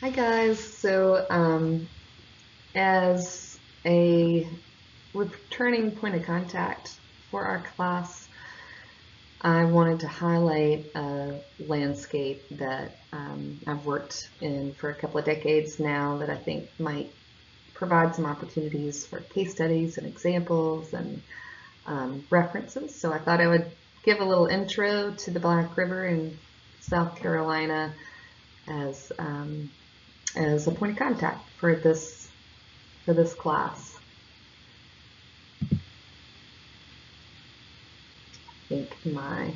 Hi guys. As a returning point of contact for our class, I wanted to highlight a landscape that I've worked in for a couple of decades now that I think might provide some opportunities for case studies and examples and references. So I thought I would give a little intro to the Black River in South Carolina as a point of contact for this class. I think my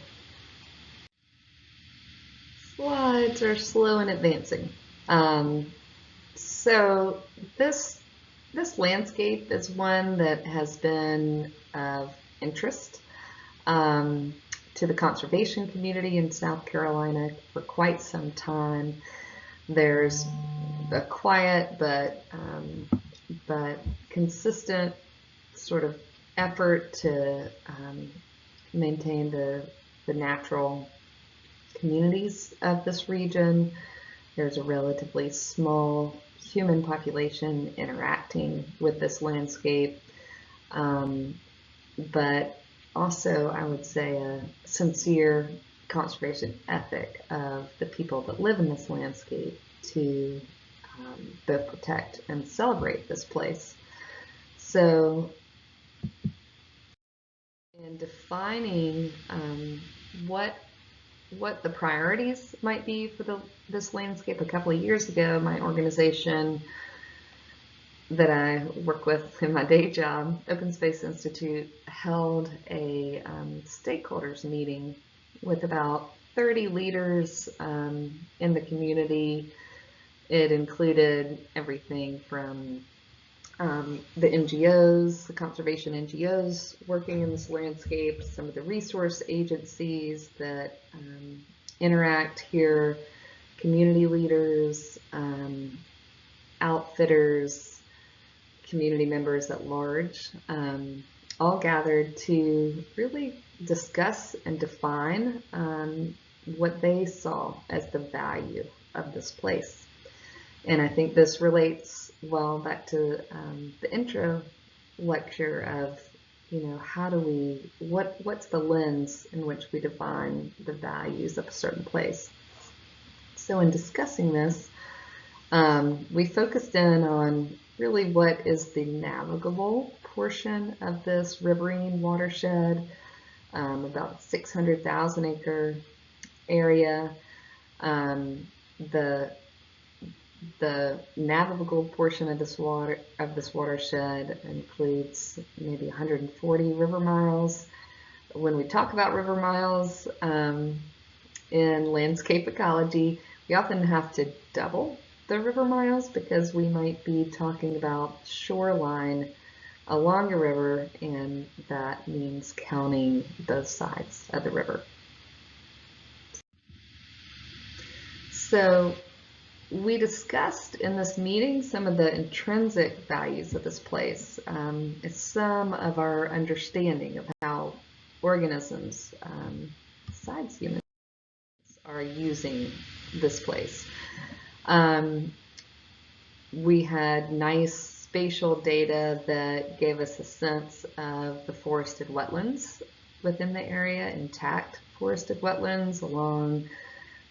slides are slow in advancing. So this landscape is one that has been of interest to the conservation community in South Carolina for quite some time. There's a quiet but consistent sort of effort to maintain the natural communities of this region. There's a relatively small human population interacting with this landscape, but also I would say a sincere conservation ethic of the people that live in this landscape to both protect and celebrate this place. So in defining what the priorities might be for this landscape, a couple of years ago, my organization that I work with in my day job, Open Space Institute, held a stakeholders meeting with about 30 leaders in the community. It included everything from the NGOs, the conservation NGOs working in this landscape, some of the resource agencies that interact here, community leaders, outfitters, community members at large, all gathered to really discuss and define what they saw as the value of this place. And I think this relates well back to the intro lecture of, how do we, what's the lens in which we define the values of a certain place. So in discussing this, we focused in on really what is the navigable portion of this riverine watershed, about 600,000 acre area. The navigable portion of this watershed includes maybe 140 river miles. When we talk about river miles in landscape ecology, we often have to double the river miles because we might be talking about shoreline along a river, and that means counting both sides of the river. So we discussed in this meeting some of the intrinsic values of this place. It's some of our understanding of how organisms, besides humans, are using this place. We had nice spatial data that gave us a sense of the forested wetlands within the area, intact forested wetlands along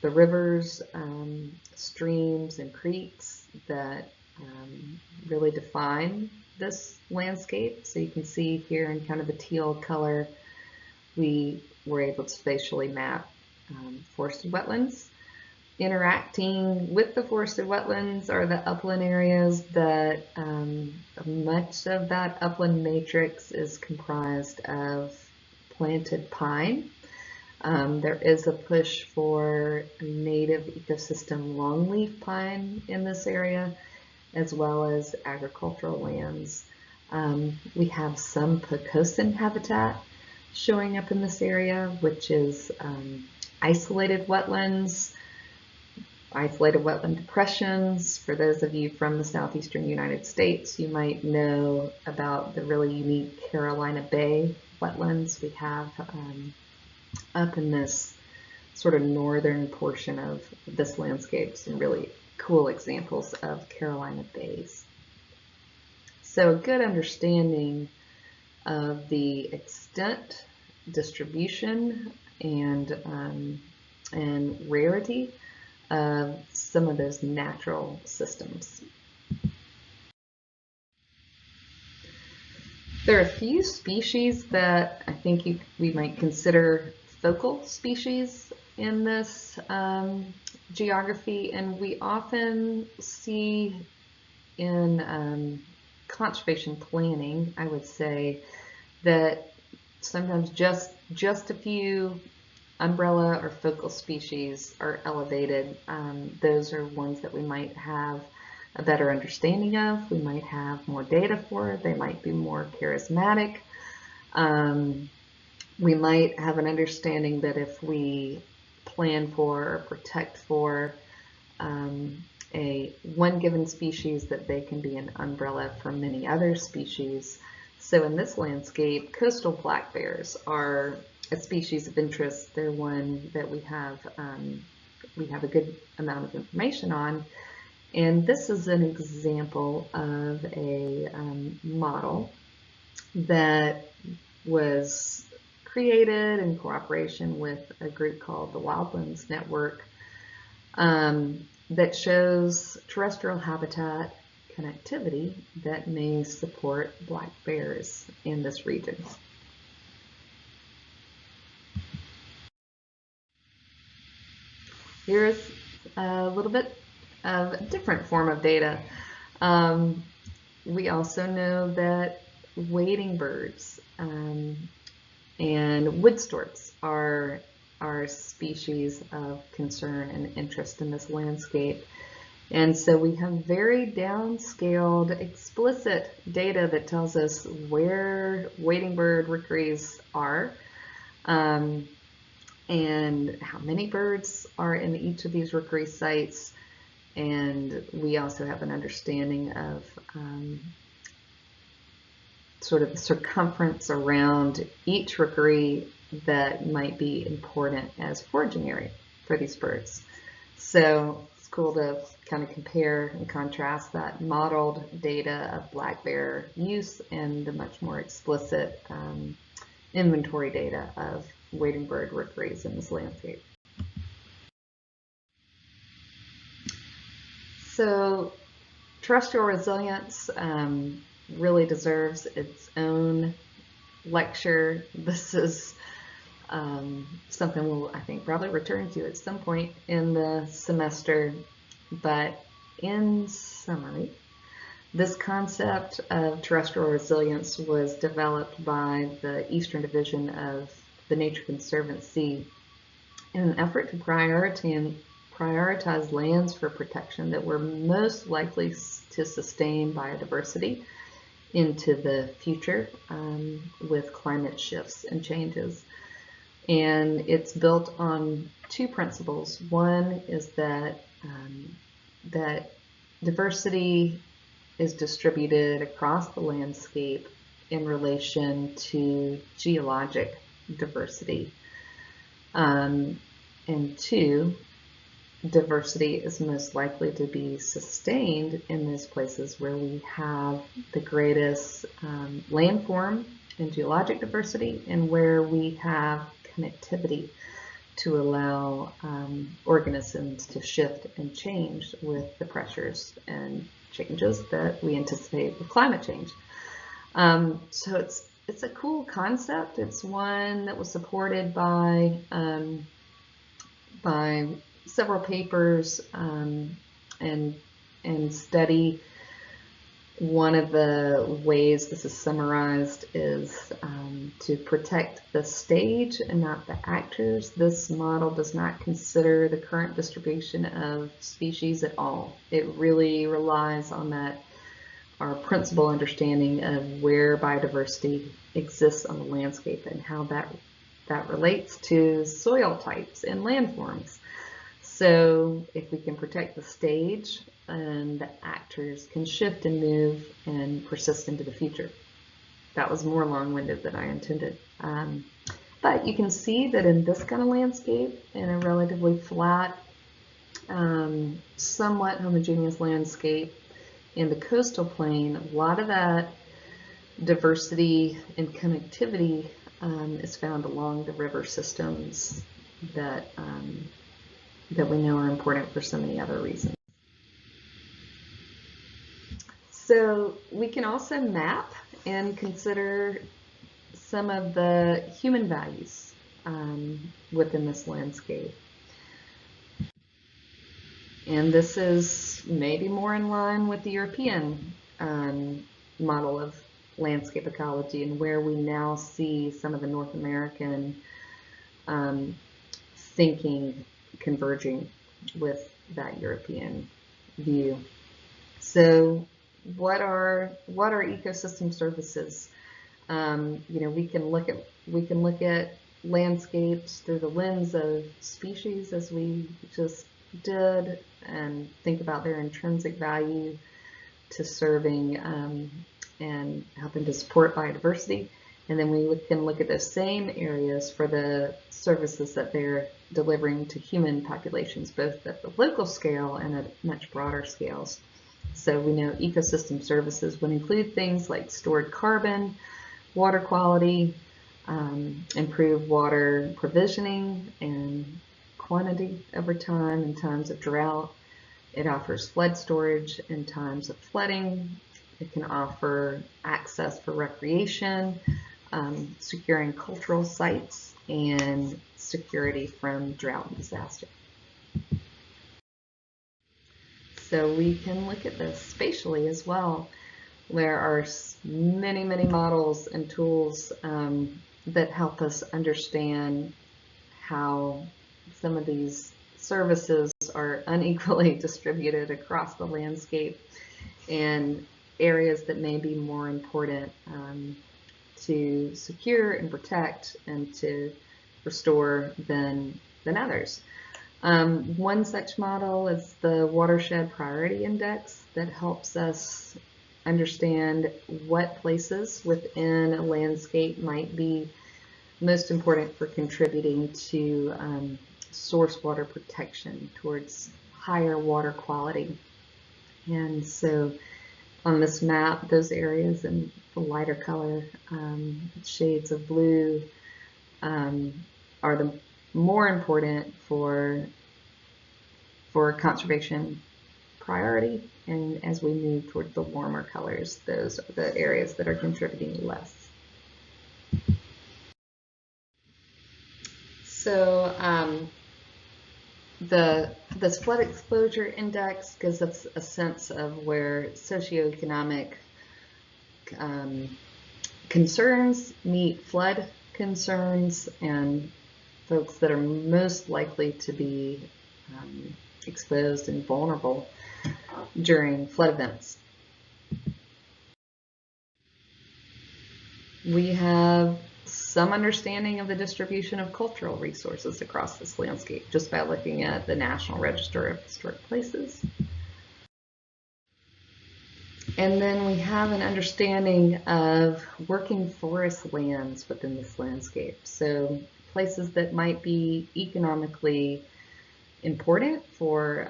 the rivers, streams, and creeks that really define this landscape. So you can see here in kind of a teal color, we were able to spatially map forested wetlands. Interacting with the forested wetlands are the upland areas that much of that upland matrix is comprised of planted pine. There is a push for native ecosystem longleaf pine in this area, as well as agricultural lands. We have some pocosin habitat showing up in this area, which is isolated wetland depressions. For those of you from the southeastern United States, you might know about the really unique Carolina Bay wetlands we have up in this sort of northern portion of this landscape. Some really cool examples of Carolina bays. So a good understanding of the extent, distribution, and rarity of some of those natural systems. There are a few species that I think we might consider focal species in this geography, and we often see in conservation planning, I would say, that sometimes just a few umbrella or focal species are elevated. Those are ones that we might have a better understanding of, we might have more data for, they might be more charismatic. We might have an understanding that if we plan for or protect for one given species, that they can be an umbrella for many other species. So in this landscape, coastal black bears are a species of interest. They're one that we have a good amount of information on. And this is an example of a model that was created in cooperation with a group called the Wildlands Network that shows terrestrial habitat connectivity that may support black bears in this region. Here's a little bit of a different form of data. We also know that wading birds and wood storks are species of concern and interest in this landscape. And so we have very downscaled, explicit data that tells us where wading bird rookeries are, and how many birds are in each of these rookery sites. And we also have an understanding of sort of the circumference around each rookery that might be important as foraging area for these birds. So it's cool to kind of compare and contrast that modeled data of black bear use and the much more explicit inventory data of wading bird rookeries in this landscape. So terrestrial resilience really deserves its own lecture. This is something we'll, I think, probably return to at some point in the semester. But in summary, this concept of terrestrial resilience was developed by the Eastern Division of the Nature Conservancy in an effort to prioritize lands for protection that were most likely to sustain biodiversity into the future with climate shifts and changes. And it's built on two principles. One is that diversity is distributed across the landscape in relation to geologic diversity. And two, diversity is most likely to be sustained in those places where we have the greatest landform and geologic diversity, and where we have connectivity to allow organisms to shift and change with the pressures and changes that we anticipate with climate change. So it's a cool concept. It's one that was supported by several papers and study. One of the ways this is summarized is to protect the stage and not the actors. This model does not consider the current distribution of species at all. It really relies on our principal understanding of where biodiversity exists on the landscape and how that relates to soil types and landforms. So if we can protect the stage, and the actors can shift and move and persist into the future. That was more long-winded than I intended. But you can see that in this kind of landscape, in a relatively flat somewhat homogeneous landscape in the coastal plain, a lot of that diversity and connectivity is found along the river systems that that we know are important for so many other reasons. So we can also map and consider some of the human values within this landscape. And this is maybe more in line with the European model of landscape ecology, and where we now see some of the North American thinking converging with that European view. So what are ecosystem services? We can look at landscapes through the lens of species, as we just did, and think about their intrinsic value to serving and helping to support biodiversity. And then we can look at those same areas for the services that they're delivering to human populations, both at the local scale and at much broader scales. So we know ecosystem services would include things like stored carbon, water quality, improved water provisioning and quantity over time in times of drought. It offers flood storage in times of flooding. It can offer access for recreation, securing cultural sites, and security from drought and disaster. So we can look at this spatially as well. There are many, many models and tools that help us understand how some of these services are unequally distributed across the landscape, and areas that may be more important to secure and protect and to restore than others. One such model is the Watershed Priority Index that helps us understand what places within a landscape might be most important for contributing to source water protection towards higher water quality. And so on this map, those areas in the lighter color shades of blue are the more important for conservation priority, and as we move toward the warmer colors, those are the areas that are contributing less. So this flood exposure index gives us a sense of where socioeconomic concerns meet flood concerns, and folks that are most likely to be exposed and vulnerable during flood events. We have some understanding of the distribution of cultural resources across this landscape just by looking at the National Register of Historic Places. And then we have an understanding of working forest lands within this landscape. So places that might be economically important for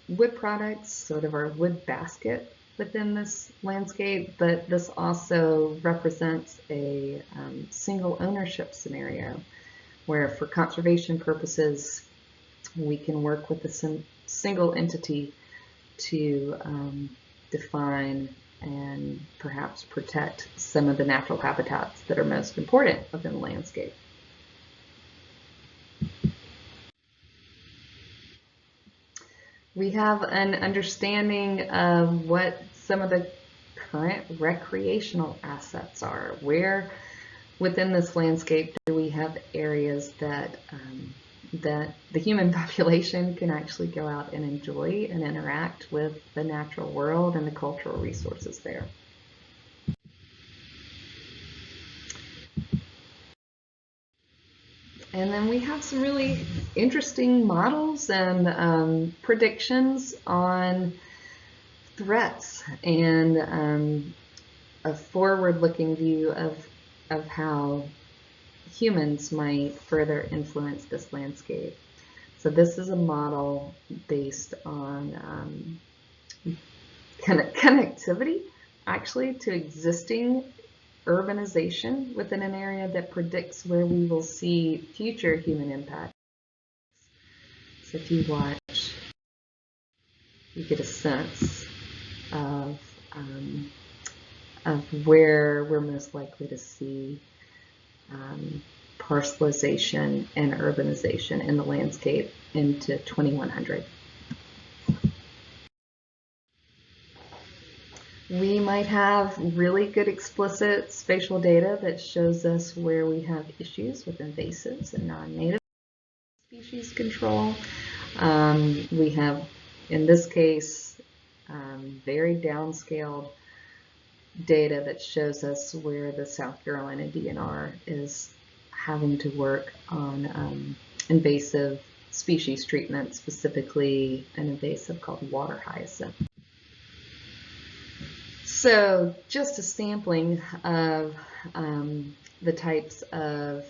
wood products, sort of our wood basket within this landscape, but this also represents a single ownership scenario where, for conservation purposes, we can work with a single entity to define and perhaps protect some of the natural habitats that are most important within the landscape. We have an understanding of what some of the current recreational assets are. Where within this landscape do we have areas that that the human population can actually go out and enjoy and interact with the natural world and the cultural resources there? And then we have some really interesting models and predictions on threats and a forward-looking view of how humans might further influence this landscape. So this is a model based on connectivity, actually, to existing urbanization within an area that predicts where we will see future human impact. So if you watch, you get a sense of where we're most likely to see parcelization and urbanization in the landscape into 2100. We might have really good explicit spatial data that shows us where we have issues with invasives and non-native species control. We have, in this case, very downscaled data that shows us where the South Carolina DNR is having to work on invasive species treatment, specifically an invasive called water hyacinth. So just a sampling of the types of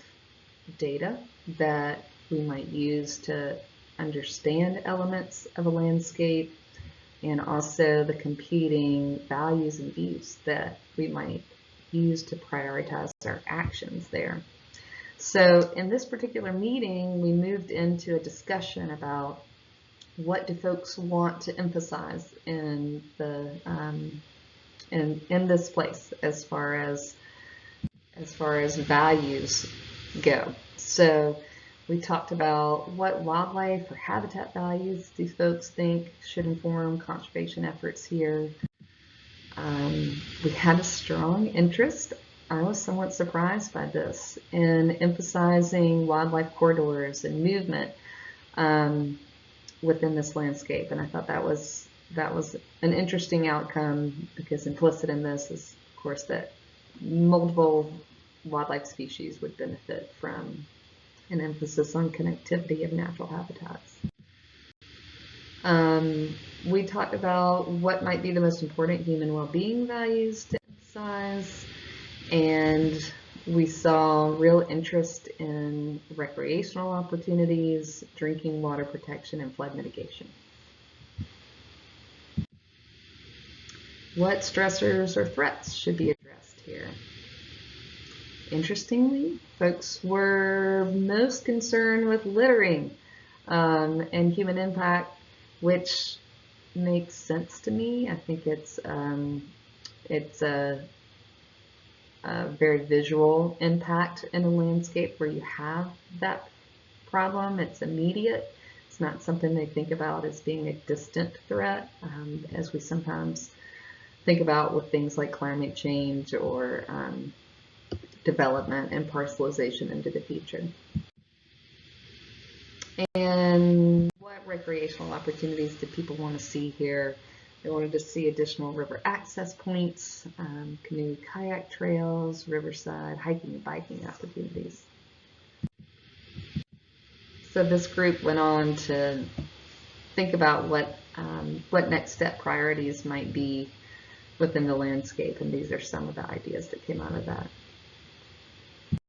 data that we might use to understand elements of a landscape, and also the competing values and views that we might use to prioritize our actions there. So in this particular meeting, we moved into a discussion about what do folks want to emphasize in the in this place as far as values go. So we talked about what wildlife or habitat values do folks think should inform conservation efforts here. We had a strong interest, I was somewhat surprised by this, in emphasizing wildlife corridors and movement within this landscape, and I thought that was an interesting outcome, because implicit in this is, of course, that multiple wildlife species would benefit from an emphasis on connectivity of natural habitats. We talked about what might be the most important human well-being values to emphasize, and we saw real interest in recreational opportunities, drinking water protection, and flood mitigation. What stressors or threats should be addressed here? Interestingly, folks were most concerned with littering and human impact, which makes sense to me. I think it's a very visual impact in a landscape where you have that problem. It's immediate. It's not something they think about as being a distant threat, as we sometimes think about with things like climate change or development and parcelization into the future. And what recreational opportunities did people want to see here? They wanted to see additional river access points, canoe kayak trails, riverside hiking and biking opportunities. So this group went on to think about what next step priorities might be within the landscape, and these are some of the ideas that came out of that.